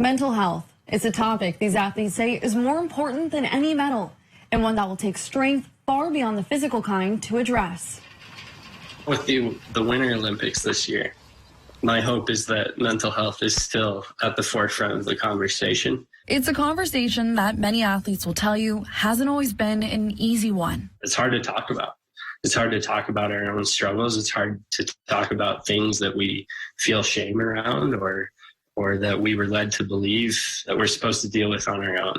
Mental health is a topic these athletes say is more important than any medal, and one that will take strength far beyond the physical kind to address. With the Winter Olympics this year, my hope is that mental health is still at the forefront of the conversation. It's a conversation that many athletes will tell you hasn't always been an easy one. It's hard to talk about. It's hard to talk about our own struggles. It's hard to talk about things that we feel shame around or that we were led to believe that we're supposed to deal with on our own.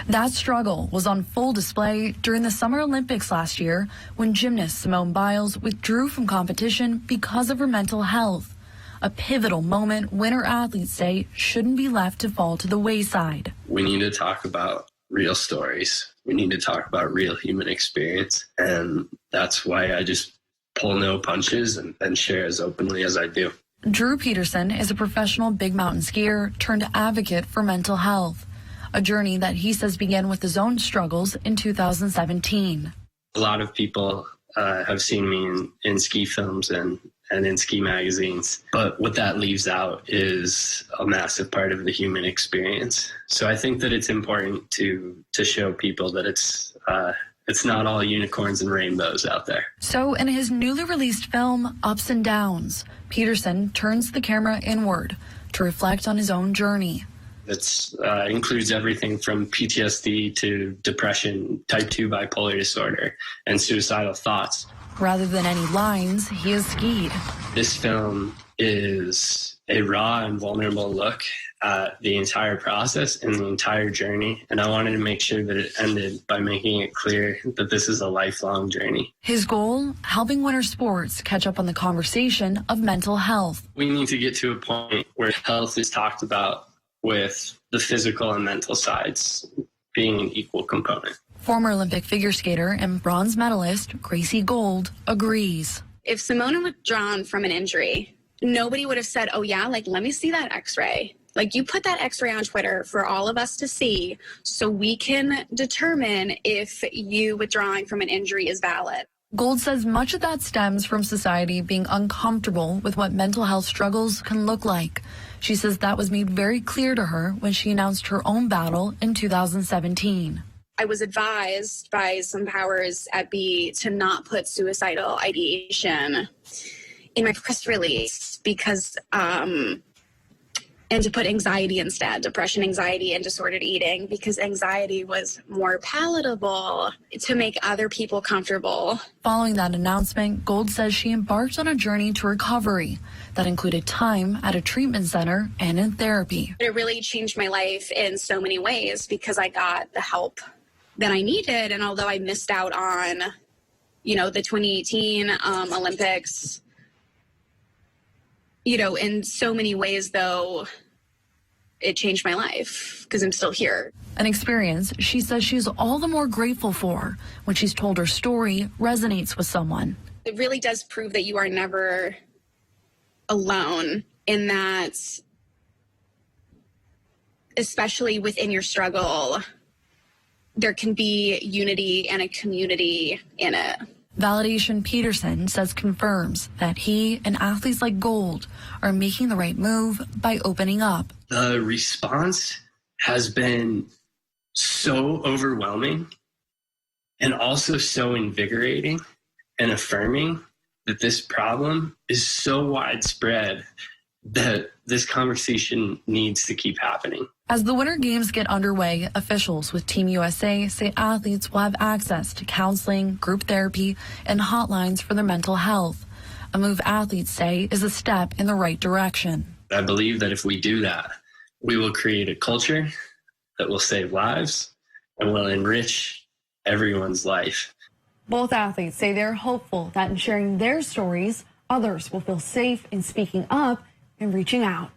That struggle was on full display during the Summer Olympics last year when gymnast Simone Biles withdrew from competition because of her mental health. A pivotal moment winter athletes say shouldn't be left to fall to the wayside. We need to talk about real stories. We need to talk about real human experience. And that's why I just pull no punches and share as openly as I do. Drew Petersen is a professional big mountain skier turned advocate for mental health, a journey that he says began with his own struggles in 2017. A lot of people have seen me in ski films and in ski magazines, but what that leaves out is a massive part of the human experience. So I think that it's important to show people that it's not all unicorns and rainbows out there. So in his newly released film, Ups and Downs, Petersen turns the camera inward to reflect on his own journey. It includes everything from PTSD to depression, type 2 bipolar disorder, and suicidal thoughts. Rather than any lines, he has skied. This film is a raw and vulnerable look at the entire process and the entire journey. And I wanted to make sure that it ended by making it clear that this is a lifelong journey. His goal, helping winter sports catch up on the conversation of mental health. We need to get to a point where health is talked about with the physical and mental sides being an equal component. Former Olympic figure skater and bronze medalist Gracie agrees. If Simone had withdrawn from an injury, nobody would have said, oh yeah, let me see that x-ray. You put that x-ray on Twitter for all of us to see so we can determine if you withdrawing from an injury is valid. Gold says much of that stems from society being uncomfortable with what mental health struggles can look like. She says that was made very clear to her when she announced her own battle in 2017. I was advised by some powers at B to not put suicidal ideation in my press release because, and to put anxiety instead, depression, anxiety, and disordered eating, because anxiety was more palatable to make other people comfortable. Following that announcement, Gold says she embarked on a journey to recovery that included time at a treatment center and in therapy. It really changed my life in so many ways because I got the help that I needed. And although I missed out on, the 2018 Olympics, in so many ways, though, it changed my life because I'm still here. An experience she says she's all the more grateful for when she's told her story resonates with someone. It really does prove that you are never alone in that, especially within your struggle, there can be unity and a community in it. Validation Petersen says confirms that he and athletes like Gold are making the right move by opening up. The response has been so overwhelming and also so invigorating and affirming that this problem is so widespread that this conversation needs to keep happening. As the Winter Games get underway, officials with Team USA say athletes will have access to counseling, group therapy, and hotlines for their mental health, a move athletes say is a step in the right direction. I believe that if we do that, we will create a culture that will save lives and will enrich everyone's life. Both athletes say they're hopeful that in sharing their stories, others will feel safe in speaking up and reaching out.